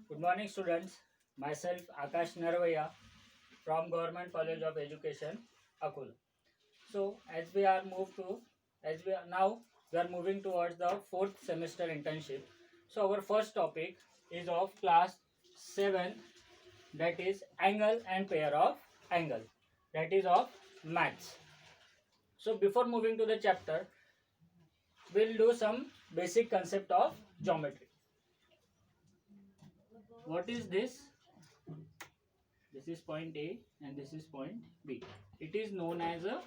Good morning, students. Myself Akash Narvaya from Government College of Education, Akul. So, as we are now, we are moving towards the fourth semester internship. So, our first topic is of class 7, that is angle and pair of angle, that is of maths. So, before moving to the chapter, we'll do some basic concept of geometry. What is this? This is point A and this is point B. It is known as a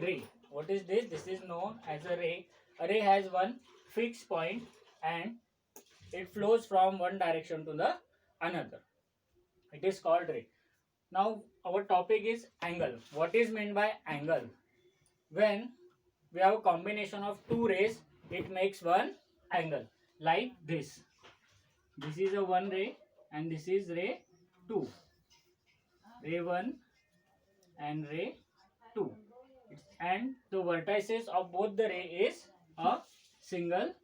ray. What is this? This is known as a ray. A ray has one fixed point and it flows from one direction to the another. It is called ray. Now our topic is angle. What is meant by angle? When we have a combination of two rays, it makes one angle like this. This is a one ray and this is ray 2. Ray 1 and ray 2, and the vertices of both the ray is a single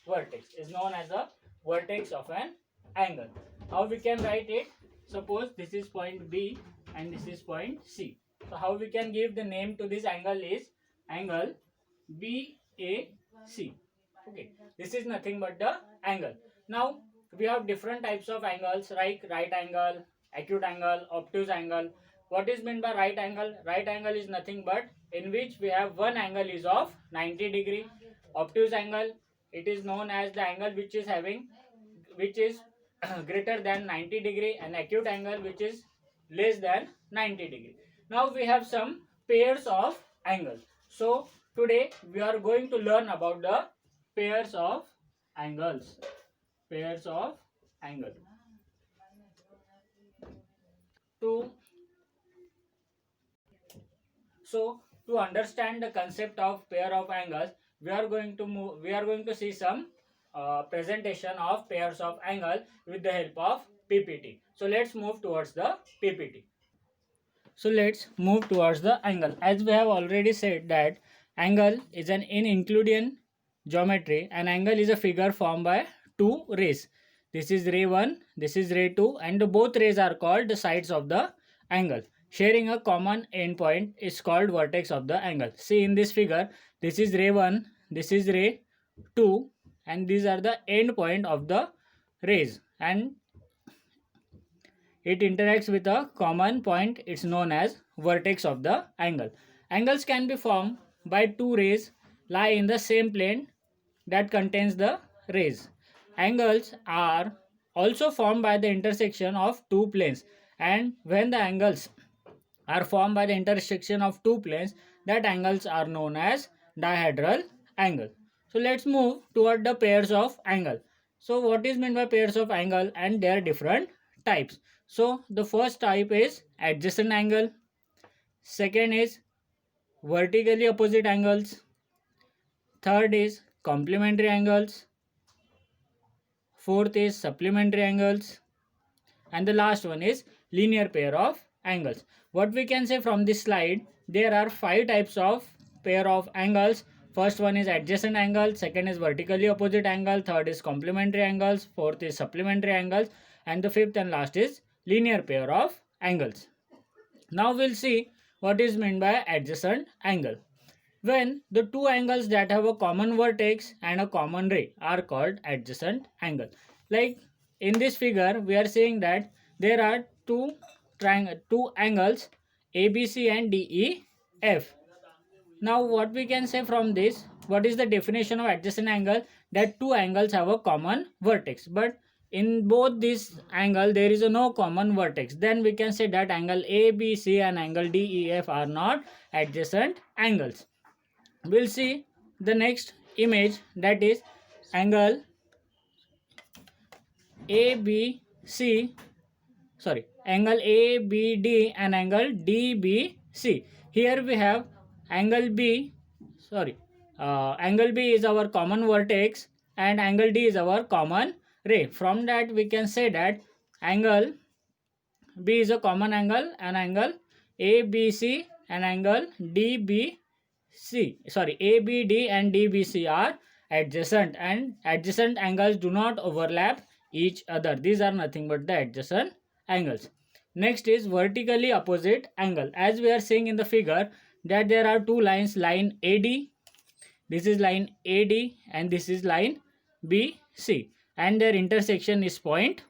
vertex, is known as a vertex of an angle. How we can write it? Suppose this is point B and this is point C. So how we can give the name to this angle is angle BAC. Okay, this is nothing but the angle. Now we have different types of angles like right angle, acute angle, obtuse angle. What is meant by right angle? Right angle is nothing but in which we have one angle is of 90 degree. Obtuse angle, it is known as the angle which is greater than 90 degree, and acute angle which is less than 90 degree. Now we have some pairs of angles. So today we are going to learn about the pairs of angles. Pairs of angle. To to understand the concept of pair of angles, we are going to see some presentation of pairs of angle with the help of PPT. So let's move towards the PPT. So let's move towards the angle. As we have already said that angle is an in Euclidean geometry. An angle is a figure formed by two rays. This is ray 1, this is ray 2, and both rays are called the sides of the angle. Sharing a common endpoint is called vertex of the angle. See in this figure, this is ray 1, this is ray 2, and these are the end point of the rays, and it interacts with a common point. It's known as vertex of the angle. Angles can be formed by two rays lie in the same plane that contains the rays. Angles are also formed by the intersection of two planes, and when the angles are formed by the intersection of two planes, that angles are known as dihedral angle. So let's move toward the pairs of angle. So what is meant by pairs of angle and their different types? So the first type is adjacent angle, second is vertically opposite angles, third is complementary angles, fourth is supplementary angles, and the last one is linear pair of angles. What we can say from this slide, there are five types of pair of angles. First one is adjacent angle, second is vertically opposite angle, third is complementary angles, fourth is supplementary angles, and the fifth and last is linear pair of angles. Now we'll see what is meant by adjacent angle. When the two angles that have a common vertex and a common ray are called adjacent angle. Like in this figure, we are seeing that there are two angles ABC and DEF. Now what we can say from this, what is the definition of adjacent angle? That two angles have a common vertex, but in both this angle there is no common vertex. Then we can say that angle ABC and angle DEF are not adjacent angles. We'll see the next image, that is angle ABC, angle ABD and angle DBC. Here we have angle B, angle B is our common vertex and angle D is our common ray. From that we can say that angle B is a common angle and angle ABC and angle ABD and DBC are adjacent, and adjacent angles do not overlap each other. These are nothing but the adjacent angles. Next is vertically opposite angle. As we are seeing in the figure that there are two lines, line AD, this is line AD and this is line BC, and their intersection is point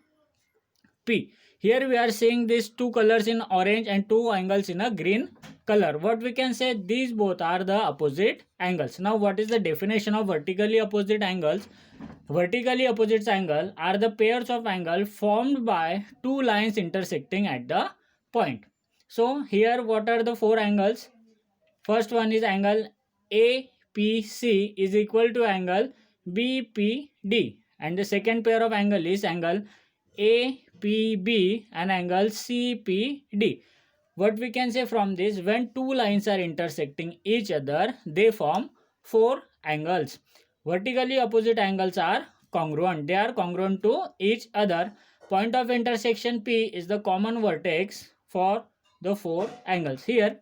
P. Here we are seeing these two colors in orange and two angles in a green color. What we can say, these both are the opposite angles. Now what is the definition of vertically opposite angles? Vertically opposite angle are the pairs of angle formed by two lines intersecting at the point. So here what are the four angles? First one is angle APC is equal to angle BPD, and the second pair of angle is angle APB and angle CPD. What we can say from this, when two lines are intersecting each other, they form four angles. Vertically opposite angles are congruent. They are congruent to each other. Point of intersection P is the common vertex for the four angles. Here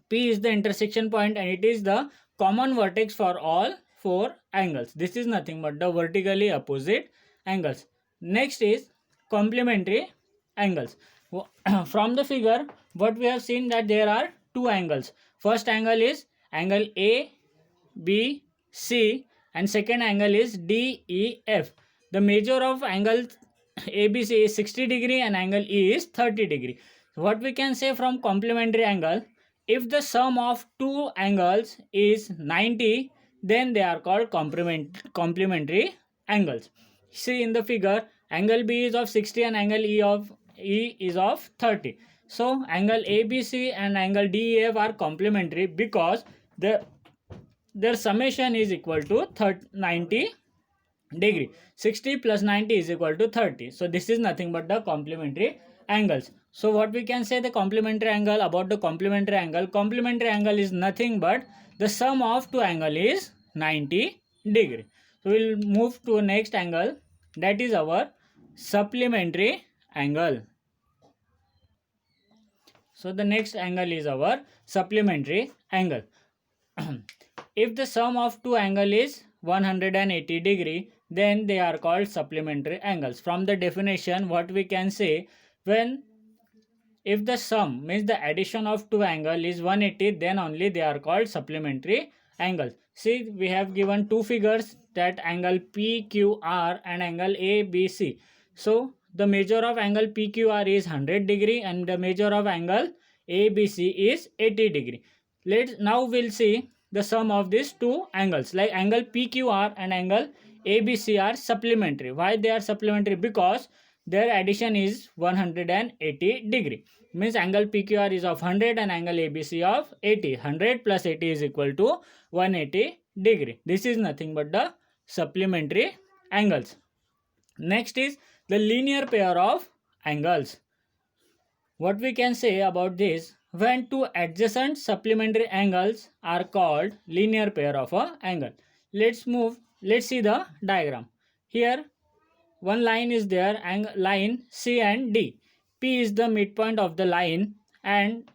P is the intersection point and it is the common vertex for all four angles. This is nothing but the vertically opposite angles. Next is complementary angles. From the figure, what we have seen that there are two angles. First angle is angle A, B, C, and second angle is D, E, F. The measure of angle ABC is 60 degree and angle E is 30 degree. What we can say from complementary angle, if the sum of two angles is 90, then they are called complementary angles. See in the figure, angle B is of 60 and angle E is of 30. So angle ABC and angle DEF are complementary because their summation is equal to 90 degree. 60 plus 90 is equal to 30. So this is nothing but the complementary angles. So what we can say the complementary angle about the complementary angle is nothing but the sum of two angle is 90 degree. So we'll move to next angle, that is our supplementary angle. So the next angle is our supplementary angle. If the sum of two angle is 180 degree, then they are called supplementary angles. From the definition, what we can say, when if the sum means the addition of two angle is 180, then only they are called supplementary angles. See, we have given two figures, that angle PQR and angle ABC. So the measure of angle PQR is 100 degree and the measure of angle ABC is 80 degree. Now we'll see the sum of these two angles, like angle PQR and angle ABC are supplementary. Why they are supplementary? Because their addition is 180 degree. Means angle PQR is of 100 and angle ABC of 80. 100 plus 80 is equal to 180 degree. This is nothing but the supplementary angles. Next is the linear pair of angles. What we can say about this, when two adjacent supplementary angles are called linear pair of a angle. Let's see the diagram. Here one line is there, line C and D. P is the midpoint of the line and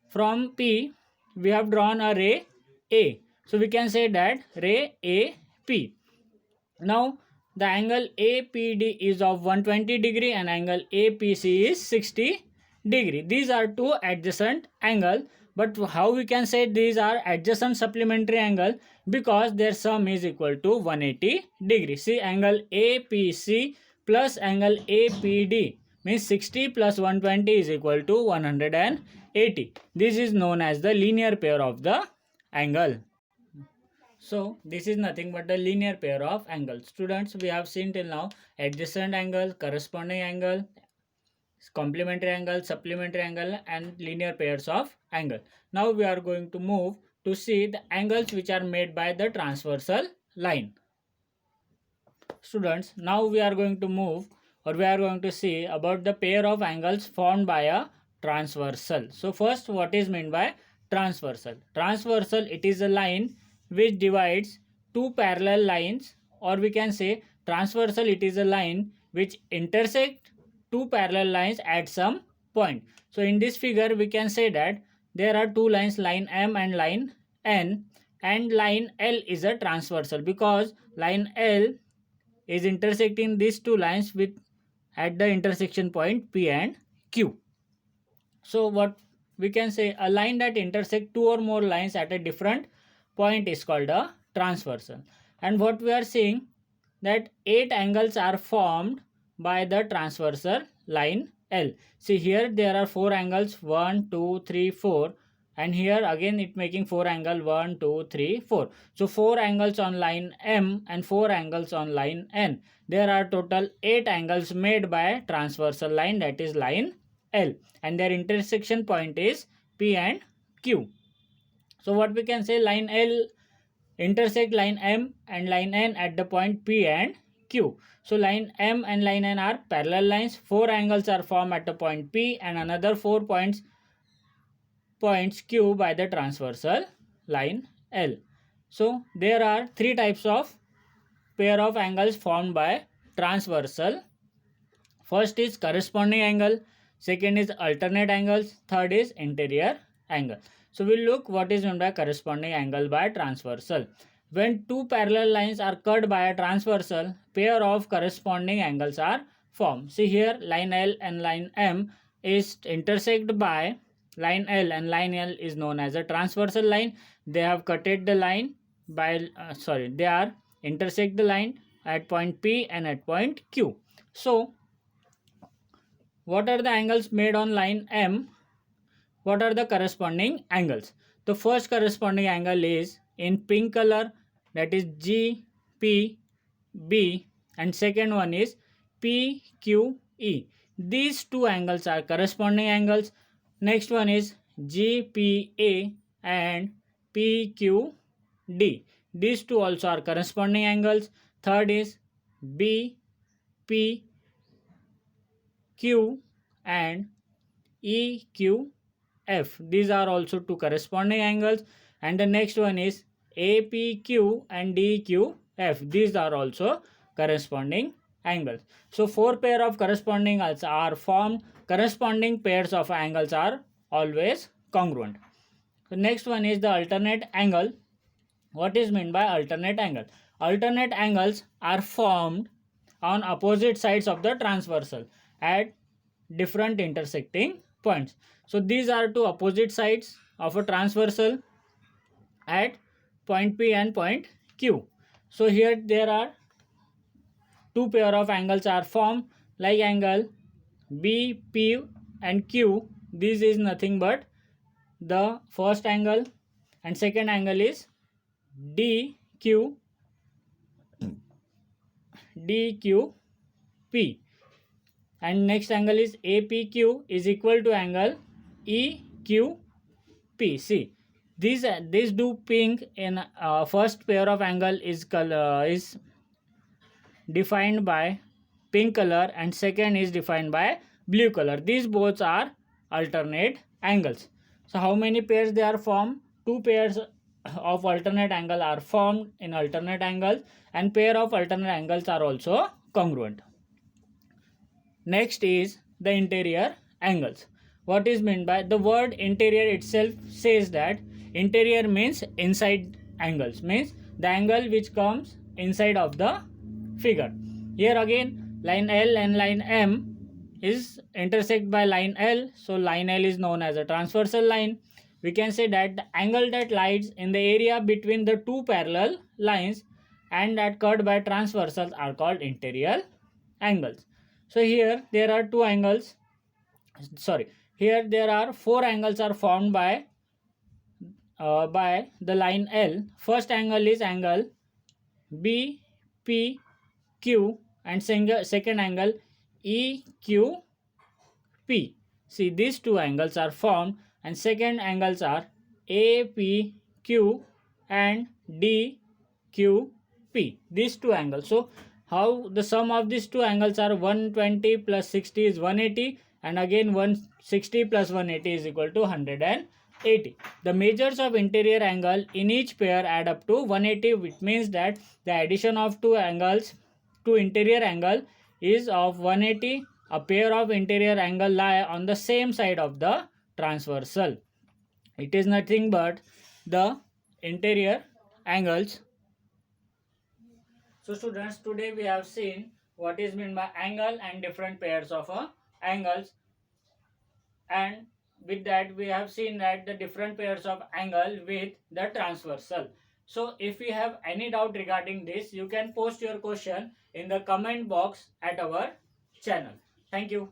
from P we have drawn a ray A. So we can say that ray AP. Now the angle APD is of 120 degree and angle APC is 60 degree. These are two adjacent angle, but how we can say these are adjacent supplementary angle? Because their sum is equal to 180 degree. See, angle APC plus angle APD means 60 plus 120 is equal to 180. This is known as the linear pair of the angle. So this is nothing but the linear pair of angles. Students, we have seen till now adjacent angle, corresponding angle, complementary angle, supplementary angle and linear pairs of angle. Now we are going to move to see the angles which are made by the transversal line. Students, now we are going to see about the pair of angles formed by a transversal. So first, what is meant by transversal? Transversal, it is a line which divides two parallel lines, or we can say transversal, it is a line which intersect two parallel lines at some point. So in this figure we can say that there are two lines, line M and line N, and line L is a transversal because line L is intersecting these two lines with at the intersection point P and Q. So what we can say, a line that intersect two or more lines at a different point is called a transversal. And what we are seeing, that 8 angles are formed by the transversal line L. See here there are 4 angles, 1, 2, 3, 4, and here again it making 4 angle, 1, 2, 3, 4. So 4 angles on line M and 4 angles on line N. There are total 8 angles made by transversal line, that is line L, and their intersection point is P and Q. So what we can say, line L intersect line M and line N at the point P and Q. So line M and line N are parallel lines. 4 angles are formed at the point P and another 4 points Q by the transversal line L. So there are 3 types of pair of angles formed by transversal. First is corresponding angle, second is alternate angles, third is interior angle. So we'll look what is meant by corresponding angle by transversal. When two parallel lines are cut by a transversal, pair of corresponding angles are formed. See here, line L and line M is intersect by line L, and line L is known as a transversal line. They have cutted the line by they are intersect the line at point P and at point Q. So what are the angles made on line M? What are the corresponding angles? The first corresponding angle is in pink color, that is GPB, and second one is PQE. These two angles are corresponding angles. Next one is GPA and PQD. These two also are corresponding angles. Third is BPQ and EQF. These are also two corresponding angles. And the next one is APQ and DQF. These are also corresponding angles. So 4 pair of corresponding angles are formed. Corresponding pairs of angles are always congruent. The next one is the alternate angle. What is meant by alternate angle? Alternate angles are formed on opposite sides of the transversal at different intersecting points. So these are two opposite sides of a transversal at point P and point Q. So here there are two pair of angles are formed, like angle BP and Q. This is nothing but the first angle, and second angle is DQP. And next angle is APQ is equal to angle EQP. See, these do pink in first pair of angle is defined by pink color, and second is defined by blue color. These both are alternate angles. So how many pairs they are formed? Two pairs of alternate angle are formed in alternate angles, and pair of alternate angles are also congruent. Next is the interior angles. What is meant by the word interior itself says that interior means inside angles, means the angle which comes inside of the figure. Here again line L and line M is intersect by line L, so line L is known as a transversal line. We can say that the angle that lies in the area between the two parallel lines and that cut by transversals are called interior angles. So here there are two angles, here there are 4 angles are formed by the line L. First angle is angle BPQ and second angle EQP. See, these two angles are formed, and second angles are APQ and DQP. These two angles. So how the sum of these two angles are 120 plus 60 is 180, and again 160 plus 180 is equal to 180. The measures of interior angle in each pair add up to 180, which means that the addition of two angles to interior angle is of 180. A pair of interior angle lie on the same side of the transversal. It is nothing but the interior angles. So students, today we have seen what is meant by angle and different pairs of angles, and with that we have seen that the different pairs of angle with the transversal. So if you have any doubt regarding this, you can post your question in the comment box at our channel. Thank you.